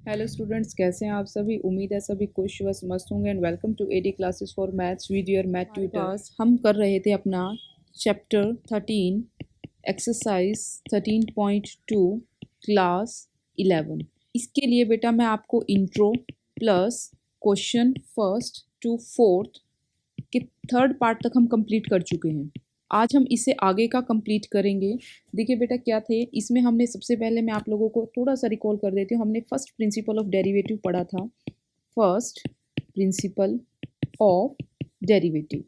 Hello students, कैसे हैं आप सभी। उम्मीद है सभी खुश व मस्त होंगे and welcome to AD classes for maths with your math tutor. हम कर रहे थे अपना चैप्टर 13 एक्सरसाइज 13.2 क्लास 11। इसके लिए बेटा मैं आपको intro plus question first to fourth के थर्ड पार्ट तक हम कंप्लीट कर चुके हैं। आज हम इसे आगे का कंप्लीट करेंगे। देखिए बेटा क्या थे इसमें, हमने सबसे पहले मैं आप लोगों को थोड़ा सा रिकॉल कर देती हूँ। हमने फर्स्ट प्रिंसिपल ऑफ डेरिवेटिव पढ़ा था। फर्स्ट प्रिंसिपल ऑफ डेरिवेटिव,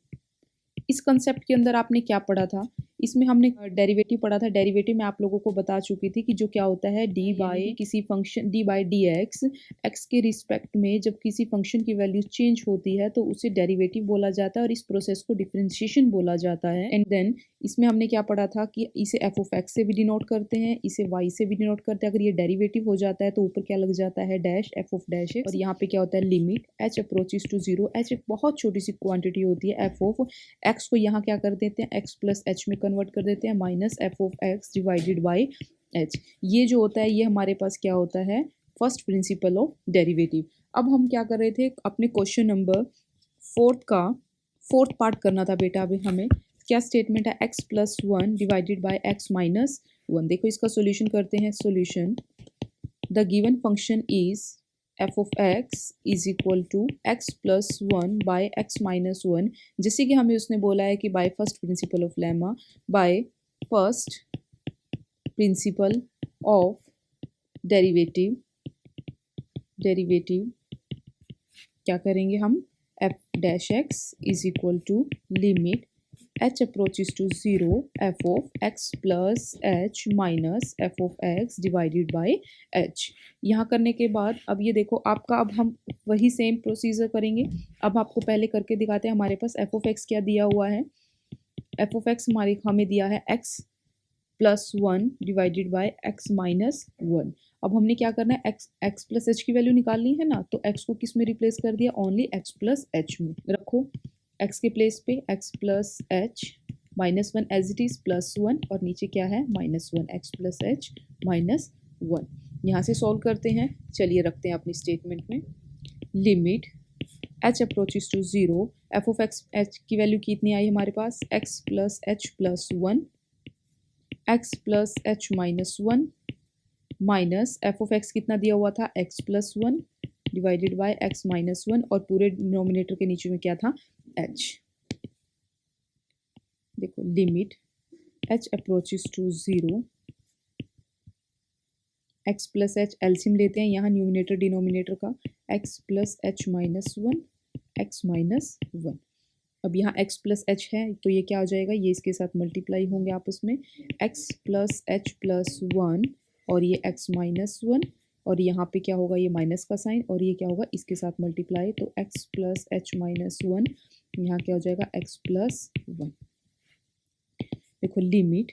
इस कंसेप्ट के अंदर आपने क्या पढ़ा था, इसमें हमने डेरिवेटिव पढ़ा था। डेरिवेटिव में आप लोगों को बता चुकी थी कि जो क्या होता है डी बाई किसी function D by D x, x के रिस्पेक्ट में जब किसी फंक्शन की वैल्यू चेंज होती है तो उसे डेरिवेटिव बोला जाता है और इस प्रोसेस को डिफरेंशिएशन बोला जाता है। एंड देन इसमें हमने क्या पढ़ा था कि इसे एफ ऑफ एक्स से भी डिनोट करते हैं, इसे वाई से भी डिनोट करते हैं। अगर ये डेरिवेटिव हो जाता है तो ऊपर क्या लग जाता है dash f of dash x, और यहाँ पे क्या होता है limit h approaches to zero. H एक बहुत छोटी सी क्वांटिटी होती है, एफ ऑफ एक्स को यहाँ क्या कर देते हैं एक्स प्लस एच में कन्वर्ट कर देते हैं, minus f of x divided by H. ये जो होता है ये हमारे पास क्या होता है फर्स्ट प्रिंसिपल ऑफ डेरिवेटिव। अब हम क्या कर रहे थे, अपने क्वेश्चन नंबर फोर्थ पार्ट करना था बेटा। अभी हमें क्या स्टेटमेंट है, x plus one divided by x minus one. देखो इसका सोल्यूशन करते हैं। Solution, the given function is f of x is equal to x plus one by x minus one. जैसे कि हमें उसने बोला है कि by first principle of lemma, by first principle of derivative क्या करेंगे हम, f dash x is equal to limit h approaches to zero f of x plus h minus f of x divided by h। यहाँ करने के बाद अब ये देखो आपका, अब हम वही सेम प्रोसीजर करेंगे। अब आपको पहले करके दिखाते हैं। हमारे पास f of x क्या दिया हुआ है, f of x हमें दिया है x plus one divided by x minus one. अब हमने क्या करना है, x प्लस एच की वैल्यू निकालनी है ना, तो x को किस में रिप्लेस कर दिया, ओनली x प्लस एच में रखो। x के प्लेस पे x plus H minus one as it is plus one, और नीचे क्या है minus one, x plus H minus one. यहाँ से सॉल्व करते हैं। चलिए रखते हैं अपनी स्टेटमेंट में। Limit h approaches to zero, f of x h की वैल्यू कितनी आई हमारे पास, x plus h plus one, x plus H minus one, minus f of x कितना दिया हुआ था, x plus one divided by x minus one, और पूरे डिनोमिनेटर के नीचे में क्या था h। देखो limit h approaches to zero, x plus H एल्सियम लेते हैं यहाँ न्यूमिनेटर डिनोमिनेटर का, x plus H minus one, x minus one. अब यहाँ x प्लस एच है तो ये क्या हो जाएगा, ये इसके साथ मल्टीप्लाई होंगे आपस में, x plus h plus one और ये x माइनस वन, और यहाँ पे क्या होगा ये माइनस का साइन, और ये क्या होगा इसके साथ मल्टीप्लाई, तो x plus H minus one, यहाँ क्या हो जाएगा x प्लस वन। देखो limit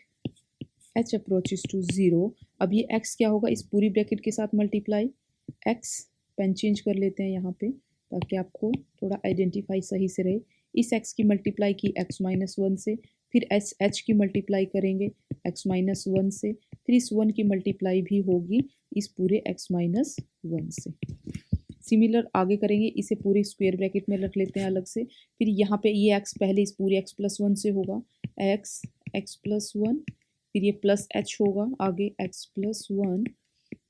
h approaches to zero, अब ये x क्या होगा इस पूरी ब्रैकेट के साथ मल्टीप्लाई, x पेन चेंज कर लेते हैं यहाँ पे ताकि आपको थोड़ा आइडेंटिफाई सही से रहे। इस x की मल्टीप्लाई की x माइनस वन से, फिर h की मल्टीप्लाई करेंगे x माइनस वन से, फिर इस वन की मल्टीप्लाई भी होगी इस पूरे x माइनस वन से। सिमिलर आगे करेंगे, इसे पूरे स्क्वायर ब्रैकेट में रख लेते हैं अलग से। फिर यहाँ पे ये x पहले इस पूरे x प्लस वन से होगा, x प्लस वन, फिर ये प्लस h होगा आगे x plus one.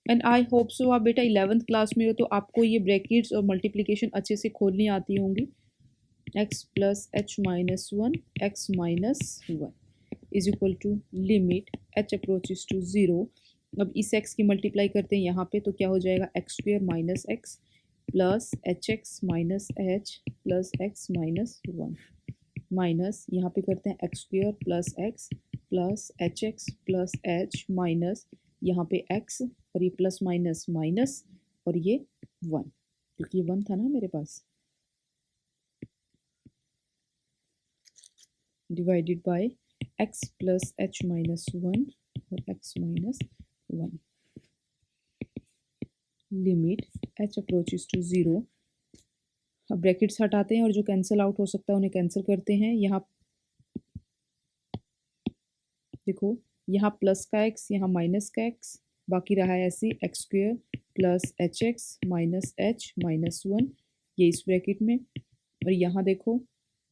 And I hope so आप बेटा 11th क्लास में हो तो आपको ये ब्रैकेट्स और मल्टीप्लिकेशन अच्छे से खोलनी आती होंगी। x plus H minus one, x minus one is equal to limit h approaches to zero. अब इस x की मल्टीप्लाई करते हैं यहाँ पे तो क्या हो जाएगा, x square minus x plus H x minus H plus x minus one, minus यहाँ पे करते हैं x square plus H x plus H minus यहाँ पे x, और ये प्लस माइनस माइनस, और ये वन क्योंकि ये वन था ना मेरे पास, divided by x plus H minus one और x minus one. Limit h approaches to zero. अब ब्रैकेट्स हटाते हैं और जो कैंसिल आउट हो सकता है उन्हें कैंसिल करते हैं। यहाँ देखो यहाँ प्लस का x, यहाँ माइनस का x, बाकी रहा है ऐसे x square plus H x minus H minus one, ये इस ब्रैकेट में, और यहाँ देखो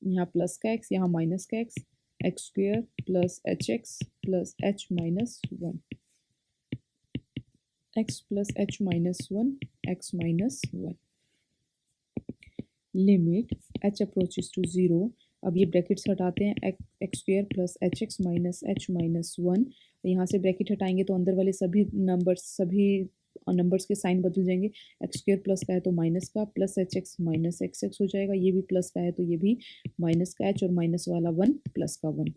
यहाँ प्लस का एक्स, यहाँ माइनस का x, x square plus H minus one, x plus H minus one, x minus one. Limit h approaches to zero, अब ये ब्रैकेट्स हटाते हैं, x square plus H minus one, यहाँ से ब्रैकेट हटाएंगे तो अंदर वाले सभी नंबर्स के साइन बदल जाएंगे, एक्स स्क्वेयर प्लस का है तो माइनस का, plus H x minus x x हो जाएगा, ये भी प्लस का है तो ये भी माइनस का एच, और माइनस वाला वन प्लस का वन,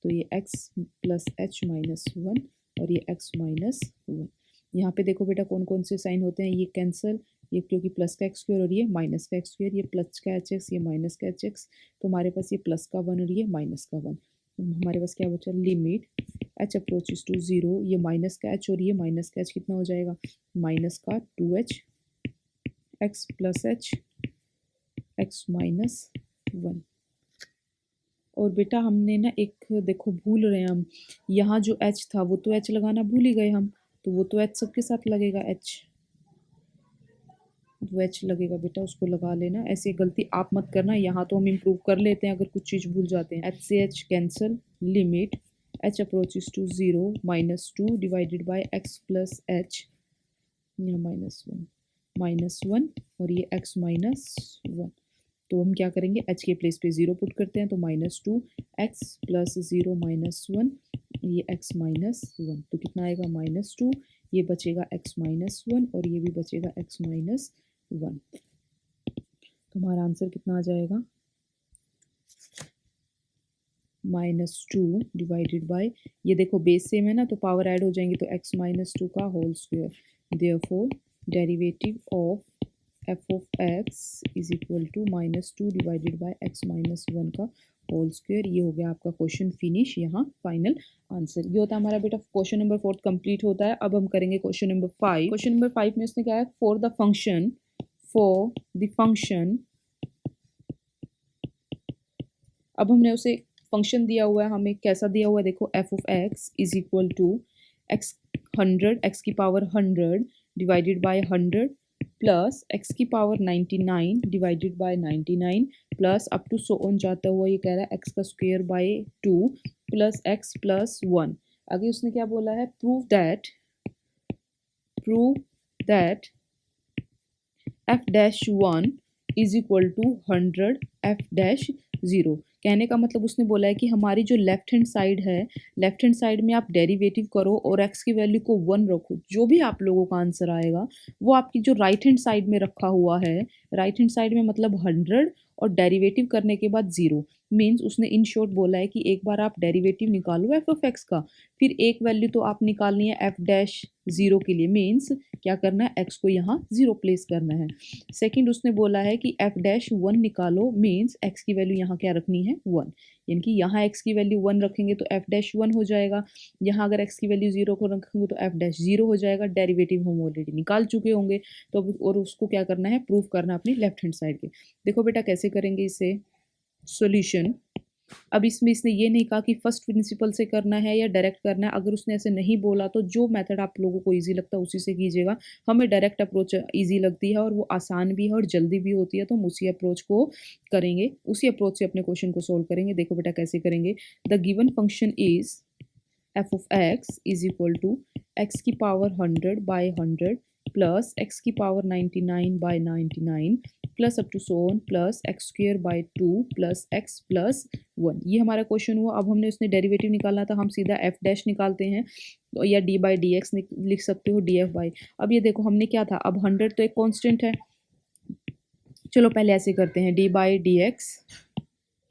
तो ये x plus H minus one और ये एक्स माइनस वन। यहाँ पे देखो बेटा कौन कौन से साइन होते हैं, ये कैंसिल, ये क्योंकि प्लस का एक्स स्क्वेयर और ये माइनस का एक्स स्क्वेयर, ये प्लस का एच एक्स, ये माइनस का एच एक्स, तो हमारे पास ये प्लस का वन और ये माइनस का वन, तो हमारे पास क्या बचा, limit h approaches to zero, ये माइनस का एच और ये माइनस का एच कितना हो जाएगा, माइनस का 2h x plus H x minus one. और बेटा हमने ना एक देखो भूल रहे हैं हम, यहाँ जो h था वो तो h लगाना भूल ही गए हम, तो वो तो h सबके साथ लगेगा, वो h लगेगा बेटा, उसको लगा लेना, ऐसी गलती आप मत करना, यहाँ तो हम इम्प्रूव कर लेते हैं अगर कुछ चीज़ भूल जाते हैं। h से h cancel, limit h approaches to zero minus two divided by x plus h, यहाँ माइनस वन और ये x माइनस वन, तो हम क्या करेंगे, h के प्लेस पे ज़ीरो पुट करते हैं, तो minus two x plus zero minus one, ये x माइनस वन, तो कितना आएगा माइनस टू, ये बचेगा x माइनस वन और ये भी बचेगा x माइनस वन, तो हमारा आंसर कितना आ जाएगा, माइनस टू डिवाइडेड बाई, ये देखो बेस सेम है ना तो पावर ऐड हो जाएंगी, तो x माइनस टू का whole square, therefore derivative of f of x is equal to minus two divided by x minus one का होल स्क्वायर। ये हो गया आपका क्वेश्चन फिनिश, यहाँ फाइनल आंसर। ये होता है हमारा बेटा क्वेश्चन नंबर 4 कंप्लीट होता है। अब हम करेंगे क्वेश्चन नंबर 5। क्वेश्चन नंबर 5 में उसने क्या है, फॉर द फंक्शन, अब हमने उसे फंक्शन दिया हुआ है, हमें कैसा दिया हुआ है देखो, F of x is equal to X 100 X की power 100 divided by 100 plus x की power 99 divided by 99 plus up to so on जाता हुआ ये कह रहा है एक्स का square by 2 plus x plus 1। आगे उसने क्या बोला है, prove that F dash 1 is equal to 100 F dash 0। कहने का मतलब उसने बोला है कि हमारी जो लेफ्ट हैंड साइड है, लेफ्ट हैंड साइड में आप डेरिवेटिव करो और x की वैल्यू को 1 रखो, जो भी आप लोगों का आंसर आएगा वो आपकी जो राइट हैंड साइड में रखा हुआ है, राइट हैंड साइड में मतलब 100 और डेरिवेटिव करने के बाद 0, मीन्स उसने इन शॉर्ट बोला है कि एक बार आप डेरिवेटिव निकालो एफ ऑफ एक्स का, फिर एक वैल्यू तो आप निकालनी है एफ डैश 0 के लिए, मीन्स क्या करना है, एक्स को यहाँ 0 प्लेस करना है। सेकंड उसने बोला है कि एफ डैश 1 निकालो, मीन्स एक्स की वैल्यू यहाँ क्या रखनी है 1, यानी कि यहाँ एक्स की वैल्यू 1 रखेंगे तो एफ डैश 1 हो जाएगा, यहाँ अगर एक्स की वैल्यू 0 को रखेंगे तो एफ डैश 0 हो जाएगा। डेरिवेटिव हम ऑलरेडी निकाल चुके होंगे, तो और उसको क्या करना है, प्रूव करना अपनी लेफ्ट हैंड साइड के। देखो बेटा कैसे करेंगे इसे सॉल्यूशन। अब इसमें इसने ये नहीं कहा कि फर्स्ट प्रिंसिपल से करना है या डायरेक्ट करना है, अगर उसने ऐसे नहीं बोला तो जो मेथड आप लोगों को इजी लगता है उसी से कीजिएगा। हमें डायरेक्ट अप्रोच इजी लगती है और वो आसान भी है और जल्दी भी होती है, तो हम उसी अप्रोच को करेंगे, उसी अप्रोच से अपने क्वेश्चन को सोल्व करेंगे। देखो बेटा कैसे करेंगे, the given function is f of x is equal to x की पावर 100 बाई 100 प्लस एक्स की power 99 by 99 plus up to so on plus x square by 2 plus x plus 1। ये हमारा क्वेश्चन हुआ। अब हमने उसने डेरिवेटिव निकालना था, हम सीधा एफ डैश निकालते हैं, तो या डी बाई डी एक्स लिख सकते हो, डी एफ बाई। अब ये देखो हमने क्या था, अब 100 तो एक कॉन्स्टेंट है, चलो पहले ऐसे करते हैं, डी बाई डी एक्स।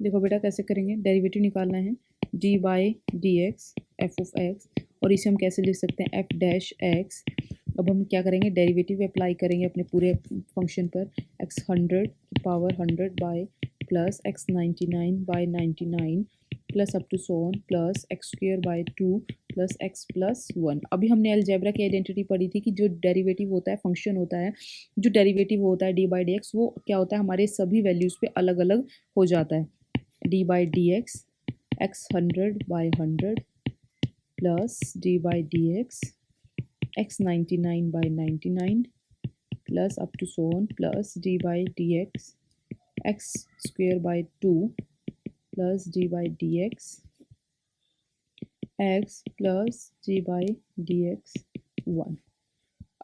देखो बेटा कैसे करेंगे, डेरिवेटिव निकालना है, D by D x f of x, और इसे हम कैसे लिख सकते हैं, एफ डैश एक्स। अब हम क्या करेंगे, डेरिवेटिव अप्लाई करेंगे अपने पूरे फंक्शन पर, एक्स 100 की power 100 by plus x 99 by 99 plus up to so on plus x square by 2 plus x plus 1। अभी हमने अलजेब्रा की आइडेंटिटी पढ़ी थी कि जो डेरिवेटिव होता है, फंक्शन होता है, जो डेरिवेटिव होता है डी बाई डी एक्स, वो क्या होता है, हमारे सभी वैल्यूज़ पे अलग अलग हो जाता है। D by D x x 100 by 100 plus D by D x x99/99 plus up to so on plus d by dx x square by 2 plus d by dx x plus d by dx 1।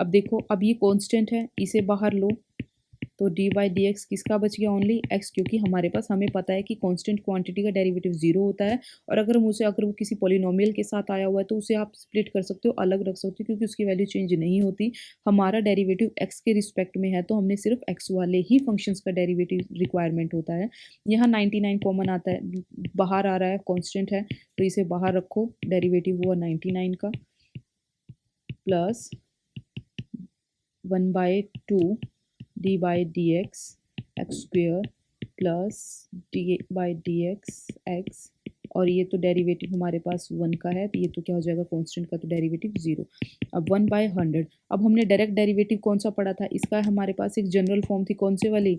अब देखो, अब ये constant है, इसे बाहर लो तो d by D x किसका बच गया? ओनली x, क्योंकि हमारे पास हमें पता है कि कांस्टेंट क्वांटिटी का डेरिवेटिव 0 होता है। और अगर वो किसी पॉलिनोमियल के साथ आया हुआ है तो उसे आप स्प्लिट कर सकते हो, अलग रख सकते हो, क्योंकि उसकी वैल्यू चेंज नहीं होती। हमारा डेरिवेटिव x के रिस्पेक्ट में है तो हमने सिर्फ x वाले ही फंक्शंस का डेरिवेटिव रिक्वायरमेंट होता है। यहाँ 99 कॉमन आता है, बाहर आ रहा है, कॉन्स्टेंट है तो इसे बाहर रखो, डेरिवेटिव हुआ 99 का plus 1/2 d by dx x square plus d by dx x, और ये तो डेरिवेटिव हमारे पास 1 का है तो ये तो क्या हो जाएगा? कांस्टेंट का तो डेरिवेटिव 0। अब 1/100, अब हमने डायरेक्ट डेरिवेटिव कौन सा पढ़ा था? इसका हमारे पास एक जनरल फॉर्म थी, कौन से वाली?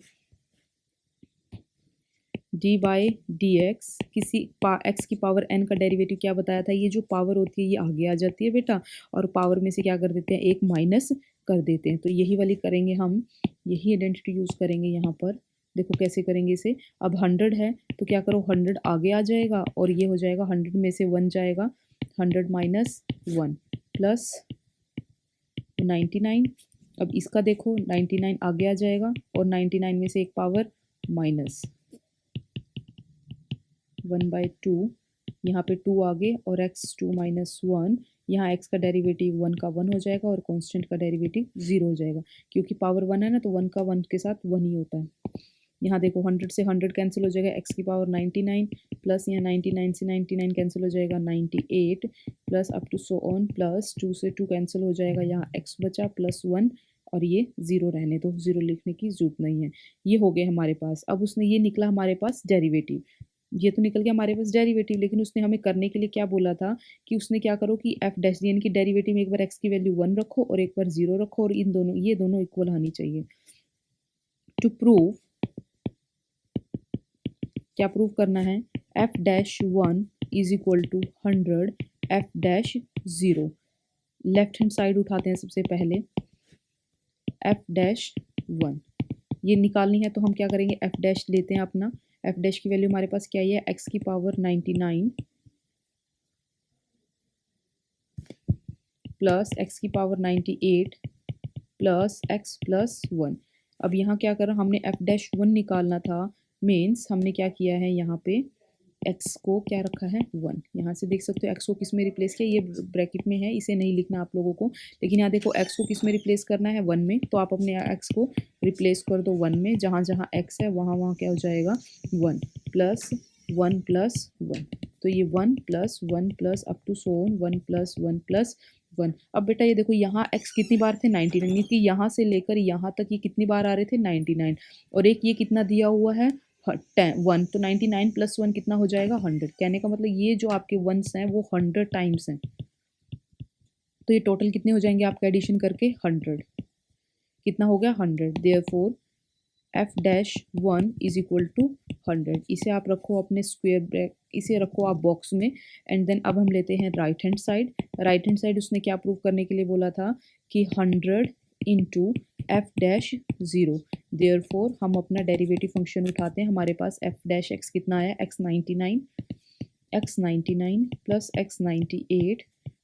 d बाई डी एक्स, किसी x की पावर n का डेरिवेटिव क्या बताया था? ये जो पावर होती है ये आगे आ जाती है बेटा, और पावर में से क्या कर देते हैं? एक माइनस कर देते हैं। तो यही वाली करेंगे हम, यही आइडेंटिटी यूज़ करेंगे यहाँ पर। देखो कैसे करेंगे इसे। अब 100 है तो क्या करो, 100 आगे आ जाएगा और ये हो जाएगा 100 में से 1 जाएगा, 100 माइनस 1 प्लस 99। अब इसका देखो 99 आगे आ जाएगा और 99 में से एक पावर माइनस 1/2, यहाँ पे 2 आगे और x2 माइनस 1, यहाँ x का डेरिवेटिव 1 का 1 हो जाएगा और कांस्टेंट का डेरिवेटिव 0 हो जाएगा, क्योंकि पावर 1 है ना तो 1 का 1 के साथ 1 ही होता है। यहाँ देखो 100 से 100 कैंसिल हो जाएगा, x की पावर 99 प्लस यहाँ 99 से 99 कैंसिल हो जाएगा 98 plus up to so on plus 2 से 2 कैंसिल हो जाएगा, यहाँ x बचा प्लस 1 और ये 0 रहने दो, 0 लिखने की जरूरत नहीं है। ये हो गए हमारे पास। अब उसने ये निकला हमारे पास डेरिवेटिव, ये तो निकल गया हमारे पास डेरिवेटिव, लेकिन उसने हमें करने के लिए क्या बोला था कि उसने क्या करो कि f डैश यानी कि डेरिवेटिव में एक बार x की वैल्यू 1 रखो और एक बार 0 रखो और इन दोनों, ये दोनों इक्वल आनी चाहिए। टू प्रूव, क्या प्रूव करना है? f dash 1 is equal to 100 f dash 0। Left hand side उठाते हैं सबसे पहले, f डैश 1 ये निकालनी है तो हम क्या करेंगे, f डैश लेते हैं अपना। f डैश की वैल्यू हमारे पास क्या है? x की पावर 99 प्लस x की पावर 98 प्लस x प्लस 1। अब यहाँ क्या करा हमने, f डैश 1 निकालना था, मीन्स हमने क्या किया है, यहाँ पे x को क्या रखा है? 1। यहाँ से देख सकते हो x को किस में रिप्लेस किया, ये ब्रैकेट में है, इसे नहीं लिखना आप लोगों को, लेकिन यहाँ देखो x को किस में रिप्लेस करना है? 1 में। तो आप अपने x को रिप्लेस कर दो 1 में, जहाँ जहाँ x है वहाँ वहाँ क्या हो जाएगा? 1 प्लस 1 प्लस 1। तो ये 1 plus 1 plus up to so on 1 plus 1 plus 1। अब बेटा ये देखो यहाँ x कितनी बार थे? 99, कि यहाँ से लेकर यहाँ तक ये कितनी बार आ रहे थे? 99, और एक ये कितना दिया हुआ है? 1, तो 99 प्लस 1 कितना हो जाएगा? 100। कहने का मतलब ये जो आपके वंस हैं वो 100 टाइम्स हैं, तो ये टोटल कितने हो जाएंगे आपका एडिशन करके? 100। कितना हो गया? 100। Therefore f dash 1 is equal to 100। इसे आप रखो अपने स्क्वायर ब्रैकेट, इसे रखो आप बॉक्स में, एंड देन अब हम लेते हैं right hand side. Right hand side उसने क्या प्रूव करने के लिए बोला था कि 100 इंटू f डैश 0। देयरफॉर हम अपना डेरिवेटिव फंक्शन उठाते हैं, हमारे पास f डैश x कितना है? x99 plus x98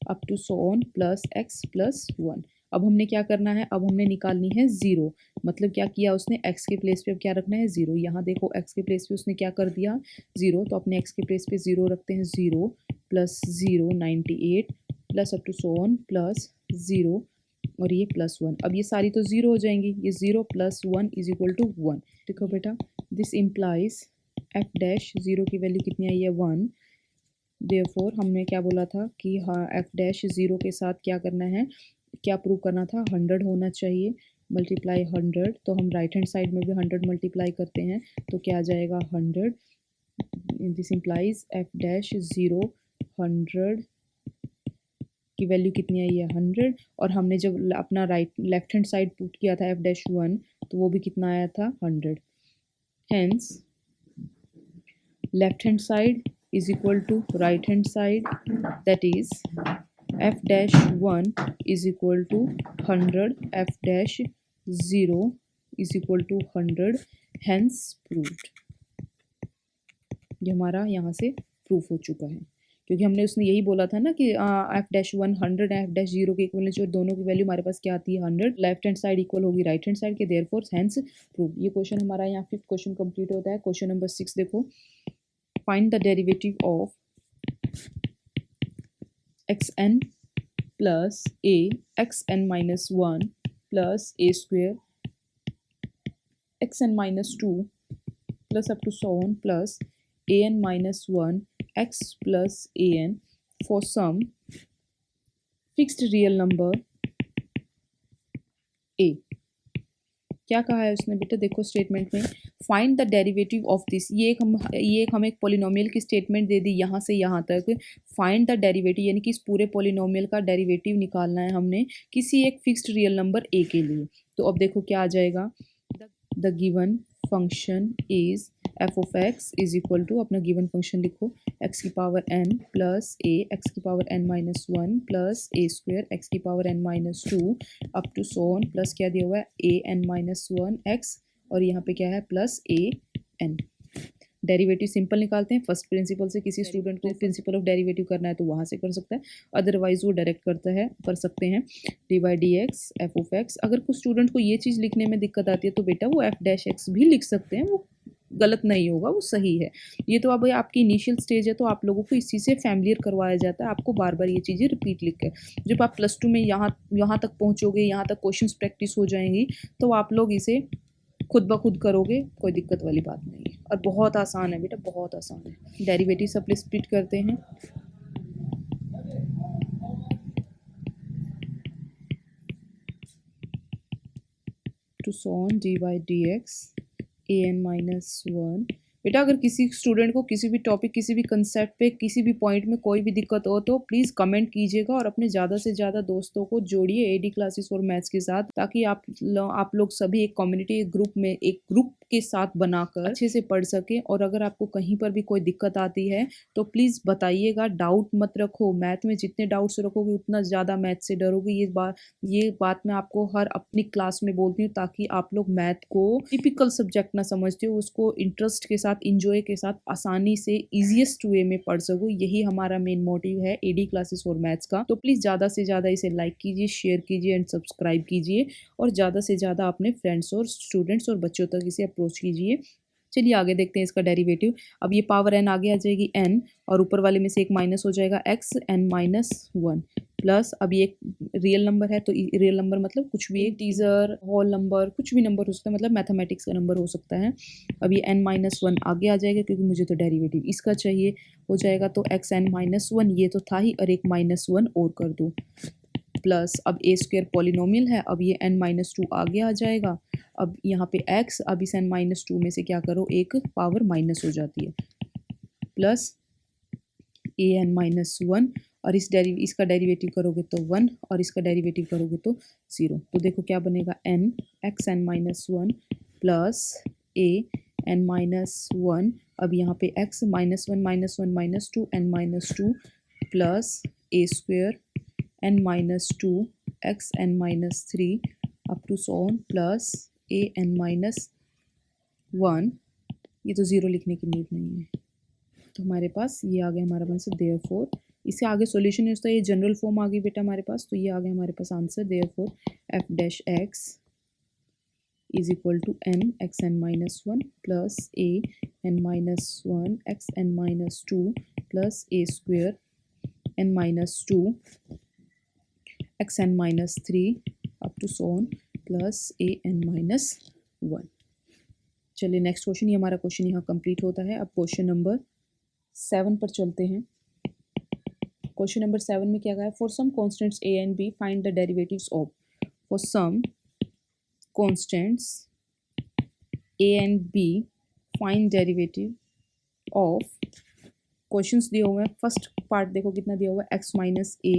up to so on plus x plus 1। अब हमने क्या करना है? अब हमने निकालनी है 0, मतलब क्या किया उसने? x के प्लेस पे अब क्या रखना है? 0। यहाँ देखो x के प्लेस पे उसने क्या कर दिया? 0, तो अपने x के प्लेस पे 0 रखते हैं, 0 plus 0 98 plus up to so on plus 0 और ये प्लस 1। अब ये सारी तो 0 हो जाएंगी, ये 0 प्लस 1 इज इक्वल टू 1। देखो बेटा, दिस इम्प्लाइज f डैश 0 की वैल्यू कितनी आई है? 1। देयरफॉर हमने क्या बोला था कि हाँ f डैश 0 के साथ क्या करना है, क्या प्रूव करना था? 100 होना चाहिए, मल्टीप्लाई 100। तो हम राइट हैंड साइड में भी 100 मल्टीप्लाई करते हैं तो क्या आ जाएगा? 100। दिस इम्प्लाइज f डैश 0 100 की वैल्यू कितनी आई है? 100। और हमने जब अपना लेफ्ट हैंड साइड पुट किया था f डैश 1 तो वो भी कितना आया था? 100। Hence left hand side is equal to right hand side, that is f dash 1 is equal to 100, F dash 0 is equal to 100, hence proved. ये हमारा यहाँ से प्रूफ हो चुका है, क्योंकि हमने उसने यही बोला था ना कि एफ डैश 1 100 एफ डैश 0 के इक्वल जो दोनों की वैल्यू हमारे पास क्या आती है 100, लेफ्ट हैंड साइड इक्वल होगी राइट हैंड साइड के, देयरफॉर हेंस प्रूव। ये क्वेश्चन हमारा यहाँ 5th क्वेश्चन कंप्लीट होता है। क्वेश्चन नंबर 6 देखो, find the derivative of xn plus a xn minus 1 plus a square xn minus 2 plus up to so on plus an minus 1 x plus an for some fixed real number a। क्या कहा है उसने बेटा, देखो statement में find the derivative of this, ये एक हमें एक पॉलिनोमियल की स्टेटमेंट दे दी यहाँ से यहाँ तक। फाइंड द डेरिवेटिव यानी कि इस पूरे पॉलिनोमियल का डेरिवेटिव निकालना है हमने किसी एक फिक्स्ड रियल नंबर a के लिए। तो अब देखो क्या आ जाएगा, the given function is f of x is equal to, अपना गिवन फंक्शन लिखो, एक्स की power n plus a x की पावर n माइनस 1 प्लस ए स्क्वेयर एक्स की power n minus 2 up to so on, plus क्या दिया हुआ है ए n minus 1 x, और यहाँ पे क्या है प्लस ए n। डेरिवेटिव सिंपल निकालते हैं फर्स्ट प्रिंसिपल से। किसी स्टूडेंट को प्रिंसिपल ऑफ डेरिवेटिव करना है तो वहाँ से कर सकता है, अदरवाइज वो डायरेक्ट कर सकते हैं d by D x f of x. अगर कुछ स्टूडेंट को ये चीज़ लिखने में दिक्कत आती है तो बेटा वो एफ डैश एक्स भी लिख सकते हैं, वो गलत नहीं होगा, वो सही है। ये तो अब आपकी इनिशियल स्टेज है तो आप लोगों को इसी से फैमिलियर करवाया जाता है, आपको बार बार ये चीज़ें रिपीट लिख कर, जब आप +2 में यहाँ तक पहुँचोगे, यहाँ तक क्वेश्चंस प्रैक्टिस हो जाएंगी तो आप लोग इसे खुद ब खुद करोगे, कोई दिक्कत वाली बात नहीं है, और बहुत आसान है बेटा, बहुत आसान है। डेरिवेटिव सब स्प्लिट करते हैं, टू सॉन d by D x a N minus 1। बेटा अगर किसी स्टूडेंट को किसी भी टॉपिक, किसी भी कंसेप्ट पे, किसी भी पॉइंट में कोई भी दिक्कत हो तो प्लीज़ कमेंट कीजिएगा और अपने ज़्यादा से ज़्यादा दोस्तों को जोड़िए एडी क्लासेस और मैथ्स के साथ, ताकि आप लोग सभी एक कम्युनिटी, एक ग्रुप में, एक ग्रुप के साथ बनाकर अच्छे से पढ़ सकें। और अगर आपको कहीं पर भी कोई दिक्कत आती है तो प्लीज़ बताइएगा, डाउट मत रखो। मैथ में जितने डाउट्स रखोगे उतना ज़्यादा मैथ से डरोगे। ये बात मैं आपको हर अपनी क्लास में बोलती हूँ, ताकि आप लोग मैथ को टिपिकल सब्जेक्ट ना समझते हो, उसको इंटरेस्ट के साथ, इंजॉय के साथ, आसानी से ईजीएस्ट वे में पढ़ सको। यही हमारा मेन मोटिव है एडी क्लासेस और मैथ्स का। तो प्लीज़ ज़्यादा से ज़्यादा इसे लाइक कीजिए, शेयर कीजिए एंड सब्सक्राइब कीजिए, और ज़्यादा से ज़्यादा अपने फ्रेंड्स और स्टूडेंट्स और बच्चों तक इसे अप्रोच कीजिए। चलिए आगे देखते हैं इसका डेरिवेटिव। अब ये पावर n आगे आ जाएगी n, और ऊपर वाले में से एक माइनस हो जाएगा x n माइनस 1 प्लस, अब ये एक रियल नंबर है तो रियल नंबर मतलब कुछ भी, एक टीजर, होल नंबर, कुछ भी नंबर हो सकता है, मतलब मैथमेटिक्स का नंबर हो सकता है। अब ये n माइनस 1 आगे आ जाएगा क्योंकि मुझे तो डेरिवेटिव इसका चाहिए, हो जाएगा तो x n माइनस 1, ये तो था ही, और एक माइनस 1 और कर दो, प्लस अब ए स्क्वेयर पॉलिनोमियल है, अब ये n माइनस 2 आगे आ जाएगा। अब यहाँ पे x, अब इस n माइनस 2 में से क्या करो, एक पावर माइनस हो जाती है, प्लस ए एन माइनस 1, और इसका डेरिवेटिव करोगे तो 1, और इसका डेरिवेटिव करोगे तो 0। तो देखो क्या बनेगा, n X N minus 1 plus A N minus 1, अब यहाँ पे x minus 1 minus 1 minus 2 n minus 2 plus A square n minus 2 X N minus 3 up to so on plus A N minus 1। ये तो 0 लिखने की नीड नहीं है, तो हमारे पास ये आ गया हमारा आंसर। देयरफॉर इससे आगे सॉल्यूशन नहीं होता, ये जनरल फॉर्म आ गई बेटा हमारे पास, तो ये आ गया हमारे पास answer. Therefore F dash x is equal to N X N minus 1 plus A N minus 1 X N minus 2 plus A square N minus 2 X N minus 3 up to so on plus A N minus 1। चलिए next question, ये हमारा question यहाँ complete होता है। अब question number 7 पर चलते हैं। क्वेश्चन नंबर 7 में क्या कहा है, for some constants a and b find the derivatives of, for some constants a and b find derivative of, questions दिए हुए हैं। फर्स्ट पार्ट देखो कितना दिया हुआ है, x minus a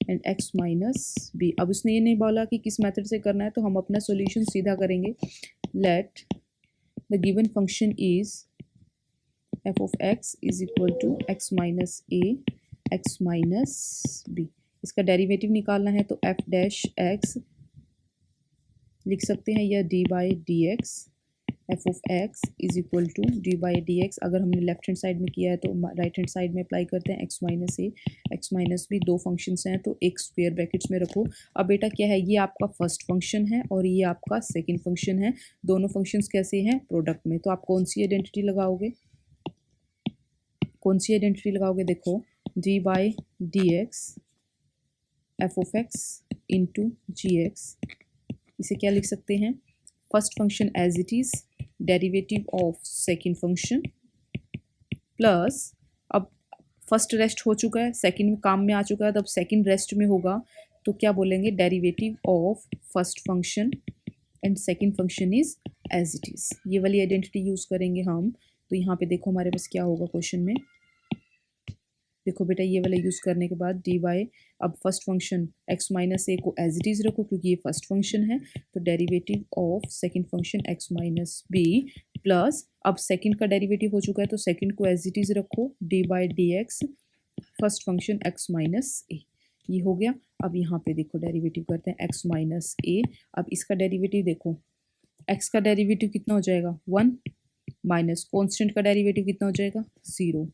and x minus b. अब उसने ये नहीं बोला कि किस मेथड से करना है, तो हम अपना सॉल्यूशन सीधा करेंगे। Let the given function is f of x is equal to x minus a x minus b। इसका डेरिवेटिव निकालना है तो एफ डैश एक्स लिख सकते हैं, या d by D x f of x is equal to d by D x. अगर हमने लेफ्ट हैंड साइड में किया है तो राइट हैंड साइड में अप्लाई करते हैं, x minus a x minus b, दो फंक्शंस हैं तो एक स्क्वायर ब्रैकेट्स में रखो। अब बेटा क्या है, ये आपका फर्स्ट फंक्शन है और ये आपका सेकंड फंक्शन है, दोनों फंक्शंस कैसे हैं, प्रोडक्ट में। तो आप कौन सी आइडेंटिटी लगाओगे, कौन सी आइडेंटिटी लगाओगे, देखो d by D x f of x into g x, इसे क्या लिख सकते हैं, first function as it is, derivative of second function plus, अब फर्स्ट रेस्ट हो चुका है, सेकंड काम में आ चुका है, तो अब सेकंड रेस्ट में होगा तो क्या बोलेंगे, derivative of first function and second function is as it is. ये वाली आइडेंटिटी यूज करेंगे हम। तो यहाँ पे देखो हमारे पास क्या होगा क्वेश्चन में, देखो बेटा ये वाला यूज़ करने के बाद डी बाई, अब फर्स्ट फंक्शन एक्स माइनस ए को एज इट इज़ रखो क्योंकि ये फर्स्ट फंक्शन है, तो derivative of second function X minus B plus, अब सेकंड का डेरिवेटिव हो चुका है तो सेकंड को एज इट इज़ रखो, D by D X first function X minus A, ये हो गया। अब यहाँ पे देखो डेरिवेटिव करते हैं एक्स माइनस ए, अब इसका डेरिवेटिव देखो, एक्स का डेरिवेटिव कितना हो जाएगा 1 माइनस कॉन्स्टेंट का डेरिवेटिव कितना हो जाएगा 0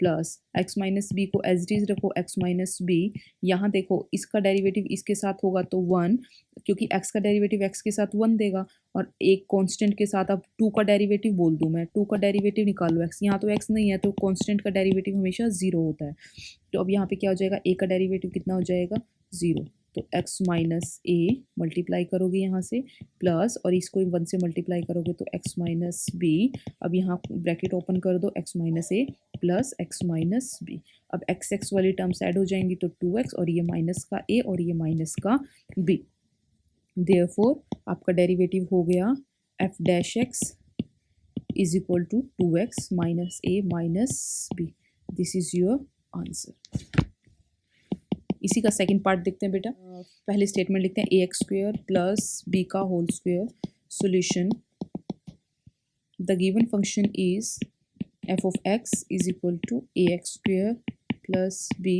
प्लस एक्स माइनस बी को एज इट इज रखो, एक्स माइनस बी, यहाँ देखो इसका डेरिवेटिव इसके साथ होगा तो 1, क्योंकि एक्स का डेरिवेटिव एक्स के साथ 1 देगा, और एक कांस्टेंट के साथ, अब 2 का डेरिवेटिव बोल दूँ मैं, 2 का डेरिवेटिव निकालो एक्स, यहाँ तो एक्स नहीं है तो कांस्टेंट का डेरिवेटिव हमेशा 0 होता है। तो अब यहाँ पे क्या हो जाएगा, ए का डेरिवेटिव कितना हो जाएगा 0, तो एक्स माइनस ए मल्टीप्लाई करोगे यहाँ से प्लस, और इसको 1 से मल्टीप्लाई करोगे तो एक्स माइनस बी, अब यहाँ ब्रैकेट ओपन कर दो, एक्स माइनस ए प्लस एक्स माइनस बी, अब एक्स एक्स वाली टर्म्स ऐड हो जाएंगी तो 2x, और ये माइनस का a और ये माइनस का b, देयरफॉर आपका डेरिवेटिव हो गया f dash x is equal to 2x minus a minus b, this is your answer. इसी का सेकंड पार्ट देखते हैं बेटा, पहले स्टेटमेंट लिखते हैं a x square plus b का whole square, solution the given function is f of x is equal to a x square plus B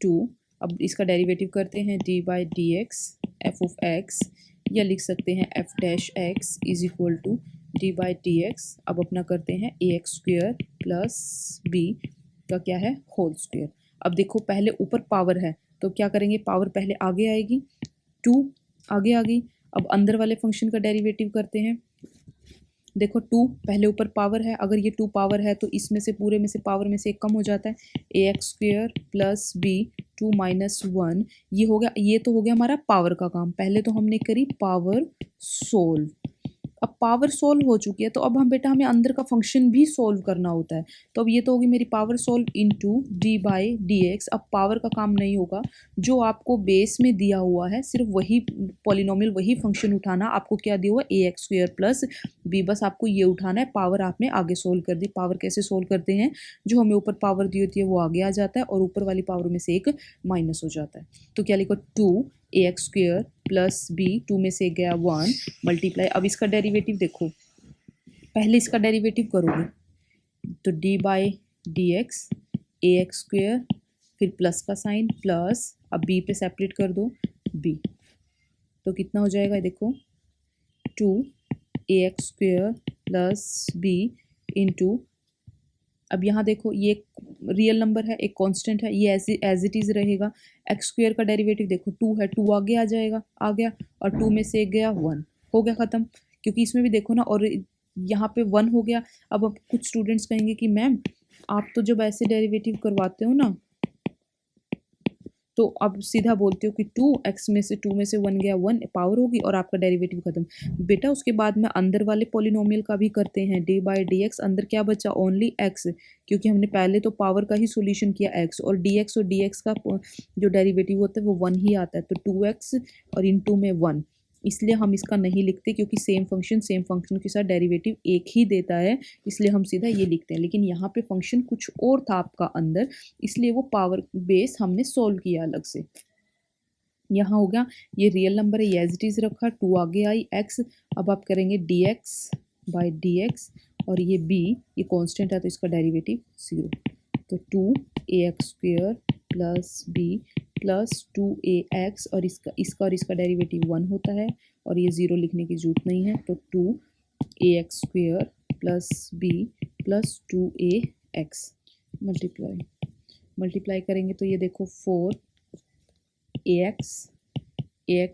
2, अब इसका डेरिवेटिव करते हैं d by D x f of x, या लिख सकते हैं f dash x is equal to d by D x, अब अपना करते हैं a x square plus b का क्या है होल स्क्वेयर। अब देखो पहले ऊपर पावर है तो क्या करेंगे, पावर पहले आगे आएगी, 2 आगे आ गई, अब अंदर वाले फंक्शन का डेरिवेटिव करते हैं, देखो 2 पहले ऊपर पावर है, अगर ये 2 पावर है तो इसमें से पूरे में से पावर में से एक कम हो जाता है, A x square plus B 2 minus 1, ये हो गया, ये तो हो गया हमारा पावर का काम। पहले तो हमने करी पावर सोल्व, अब पावर सोल्व हो चुकी है तो अब हम बेटा हमें अंदर का फंक्शन भी सोल्व करना होता है, तो अब ये तो होगी मेरी power solve into D by D x. अब पावर का काम नहीं होगा, जो आपको बेस में दिया हुआ है सिर्फ वही पॉलिनोमियल वही फंक्शन उठाना, आपको क्या दिया हुआ ए एक्स स्क्वायर प्लस बी, बस आपको ये उठाना है, पावर आपने आगे सोल्व कर दी। पावर कैसे सोल्व करते हैं, जो हमें ऊपर पावर दी होती है वो आगे आ जाता है और ऊपर वाली पावर में से एक माइनस हो जाता है, तो क्या लिखो 2 A x square plus B, 2 में से गया 1 मल्टीप्लाई, अब इसका डेरिवेटिव देखो, पहले इसका डेरिवेटिव करोगे तो D by D x A x square, फिर प्लस का साइन प्लस, अब बी पे सेपरेट कर दो बी, तो कितना हो जाएगा देखो 2 A x square plus B into, अब यहाँ देखो ये एक रियल नंबर है, एक कांस्टेंट है, ये एज इट इज़ रहेगा, एक्स स्क्वायर का डेरिवेटिव देखो 2 है, 2 आगे आ जाएगा, आ गया, और 2 में से एक गया 1, हो गया ख़त्म, क्योंकि इसमें भी देखो ना, और यहाँ पे 1 हो गया। अब कुछ स्टूडेंट्स कहेंगे कि मैम आप तो जब ऐसे डेरिवेटिव करवाते हो ना तो अब सीधा बोलते हो कि 2x में से 2 में से 1 गया 1 पावर होगी और आपका डेरिवेटिव खत्म। बेटा उसके बाद में अंदर वाले पॉलिनोमियल का भी करते हैं, डी बाई डी एक्स, अंदर क्या बचा ओनली x, क्योंकि हमने पहले तो पावर का ही सोल्यूशन किया x, और dx का जो डेरिवेटिव होता है वो 1 ही आता है, तो 2x और इनटू में 1, इसलिए हम इसका नहीं लिखते क्योंकि सेम फंक्शन के साथ डेरिवेटिव एक ही देता है, इसलिए हम सीधा ये लिखते हैं। लेकिन यहाँ पे फंक्शन कुछ और था आपका अंदर, इसलिए वो पावर बेस हमने सोल्व किया अलग से। यहाँ हो गया, ये रियल नंबर है, ये एज इट इज़ रखा, 2 आगे आई x, अब आप करेंगे dx बाई dx, और ये b ये कांस्टेंट है तो इसका डेरिवेटिव 0, तो 2 ax square plus b plus 2ax और इसका डेरिवेटिव 1 होता है और ये 0 लिखने की जरूरत नहीं है, तो 2ax square plus b plus 2ax multiply करेंगे तो ये देखो 4ax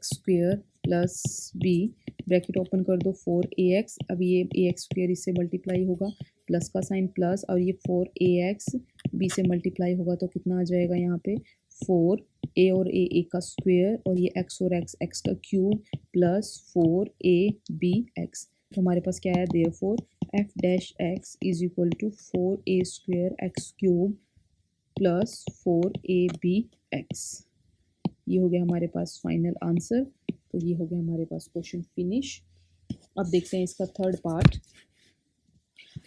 square plus b, bracket open कर दो 4ax, अब ये ax स्क्वेयर इससे मल्टीप्लाई होगा, प्लस का साइन प्लस, और ये 4ax b से मल्टीप्लाई होगा तो कितना आ जाएगा यहाँ पे 4a और a का स्क्वेयर और ये x और x का क्यूब प्लस 4abx। तो हमारे पास क्या है, therefore f dash x is equal to 4a square x cube plus 4abx। ये हो गया हमारे पास फाइनल आंसर। तो ये हो गया हमारे पास क्वेश्चन फिनिश। अब देखते हैं इसका थर्ड पार्ट।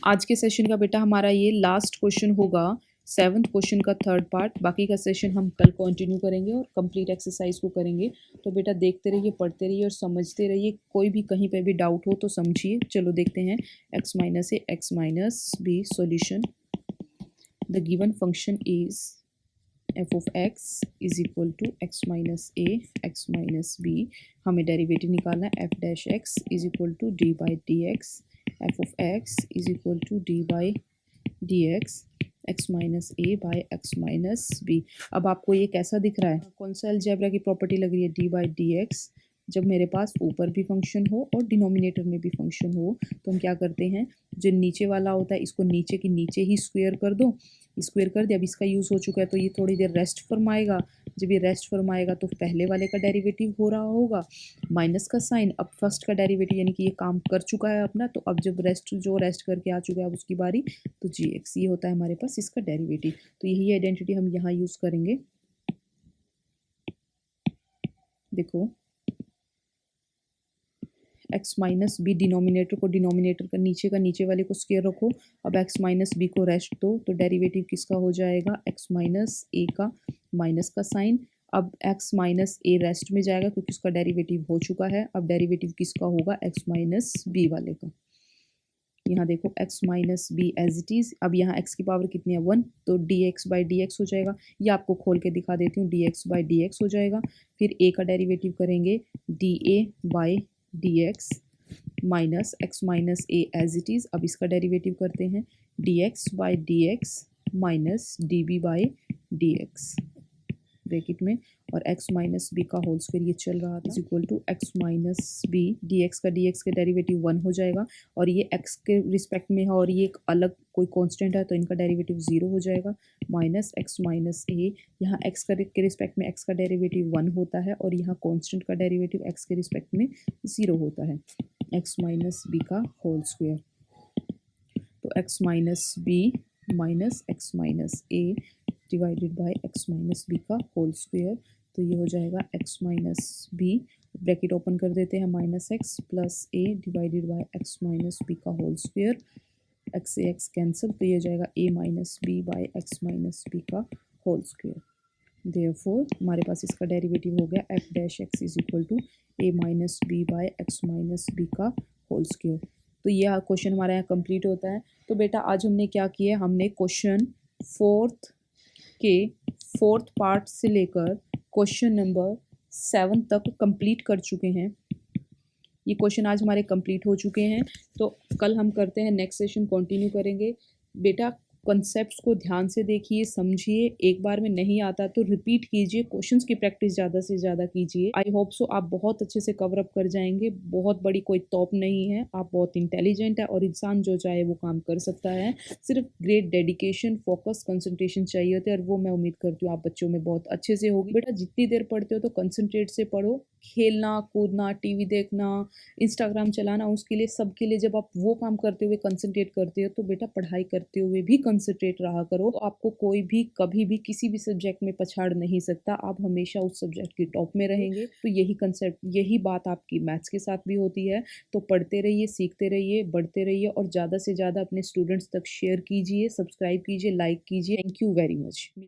आज के सेशन का बेटा हमारा ये लास्ट क्वेश्चन होगा, 7th क्वेश्चन का थर्ड पार्ट। बाकी का सेशन हम कल कंटिन्यू करेंगे और कंप्लीट एक्सरसाइज को करेंगे। तो बेटा देखते रहिए, पढ़ते रहिए और समझते रहिए। कोई भी कहीं पे भी डाउट हो तो समझिए। चलो देखते हैं x minus a x minus b solution. The given function is f of x is equal to x minus a x minus b. हमें डेरिवेटिव निकालना है, f dash x is equal to d by D x. f of x is equal to d by D x x minus a by x minus b. अब आपको ये कैसा दिख रहा है, कौन सा अलजेब्रा की प्रॉपर्टी लग रही है, डी बाई डी एक्स। जब मेरे पास ऊपर भी फंक्शन हो और डिनोमिनेटर में भी फंक्शन हो तो हम क्या करते हैं, जो नीचे वाला होता है इसको नीचे के नीचे ही स्क्वायर कर दो। स्क्वायर कर दिया, अब इसका यूज़ हो चुका है तो ये थोड़ी देर रेस्ट फरमाएगा। जब ये रेस्ट फरमाएगा तो पहले वाले का डेरिवेटिव हो रहा होगा, माइनस का साइन, अब फर्स्ट का डेरिवेटिव यानी कि ये काम कर चुका है अपना। तो अब जब रेस्ट करके आ चुका है अब उसकी बारी, तो जी एक्स ये होता है हमारे पास इसका डेरिवेटिव। तो यही आइडेंटिटी हम यहाँ यूज़ करेंगे। देखो x माइनस बी, डिनोमिनेटर को डिनोमिनेटर का नीचे वाले को स्क्वायर रखो। अब x माइनस बी को रेस्ट दो तो डेरिवेटिव किसका हो जाएगा, x माइनस ए का, माइनस का साइन। अब x माइनस ए रेस्ट में जाएगा क्योंकि उसका डेरिवेटिव हो चुका है। अब डेरिवेटिव किसका होगा, x माइनस बी वाले का। यहाँ देखो x minus b as it is. अब यहाँ x की पावर कितनी है 1, तो dx बाई डी एक्स हो जाएगा। ये आपको खोल के दिखा देती हूँ, dx बाई डी एक्स हो जाएगा। फिर a का डेरिवेटिव करेंगे dA by D x minus x minus a as it is. अब इसका डेरिवेटिव करते हैं dx by D x minus dB by D x bracket में, और x माइनस बी का होल स्क्वायर ये चल रहा था, is equal to x minus b dx का डेरिवेटिव 1 हो जाएगा। और ये x के रिस्पेक्ट में है और ये एक अलग कोई कांस्टेंट है तो इनका डेरिवेटिव 0 हो जाएगा, माइनस x माइनस ए। यहाँ x के रिस्पेक्ट में x का डेरिवेटिव 1 होता है और यहाँ कांस्टेंट का डेरिवेटिव x के रिस्पेक्ट में 0 होता है, x माइनस बी का होल स्क्वायर। तो x minus b minus x minus a divided by x minus b का होल स्क्वायर। तो ये हो जाएगा x minus b, bracket open कर देते हैं, minus x plus a divided by x minus b का होल स्क्वायर। x से x कैंसिल, तो ये हो जाएगा a minus b by x minus b का होल स्क्वायर। देयरफॉर हमारे पास इसका डेरिवेटिव हो गया f dash x is equal to a minus b by x minus b का होल स्क्वायर। तो ये क्वेश्चन हमारा यहाँ कंप्लीट होता है। तो बेटा आज हमने क्या किया, हमने क्वेश्चन फोर्थ पार्ट से लेकर क्वेश्चन नंबर 7 तक कंप्लीट कर चुके हैं। ये क्वेश्चन आज हमारे कंप्लीट हो चुके हैं। तो कल हम करते हैं, नेक्स्ट सेशन कंटिन्यू करेंगे। बेटा कॉन्सेप्ट्स को ध्यान से देखिए, समझिए, एक बार में नहीं आता तो रिपीट कीजिए, क्वेश्चंस की प्रैक्टिस ज़्यादा से ज़्यादा कीजिए। आई होप सो आप बहुत अच्छे से कवर अप कर जाएंगे। बहुत बड़ी कोई तोप नहीं है, आप बहुत इंटेलिजेंट है और इंसान जो चाहे वो काम कर सकता है। सिर्फ ग्रेट डेडिकेशन, फोकस, कंसंट्रेशन चाहिए होते हैं और वो मैं उम्मीद करती हूँ आप बच्चों में बहुत अच्छे से होगी। बेटा जितनी देर पढ़ते हो तो कंसंट्रेट से पढ़ो। खेलना कूदना, टीवी देखना, इंस्टाग्राम चलाना, उसके लिए सबके लिए जब आप वो काम करते हुए कंसंट्रेट करते हो तो बेटा पढ़ाई करते हुए भी कंसंट्रेट रहा करो। तो आपको कोई भी कभी भी किसी भी सब्जेक्ट में पछाड़ नहीं सकता, आप हमेशा उस सब्जेक्ट की टॉप में रहेंगे। तो यही कंसेप्ट, यही बात आपकी मैथ्स के साथ भी होती है। तो पढ़ते रहिए, सीखते रहिए, बढ़ते रहिए और ज़्यादा से ज़्यादा अपने स्टूडेंट्स तक शेयर कीजिए, सब्सक्राइब कीजिए, लाइक कीजिए। Thank you very much.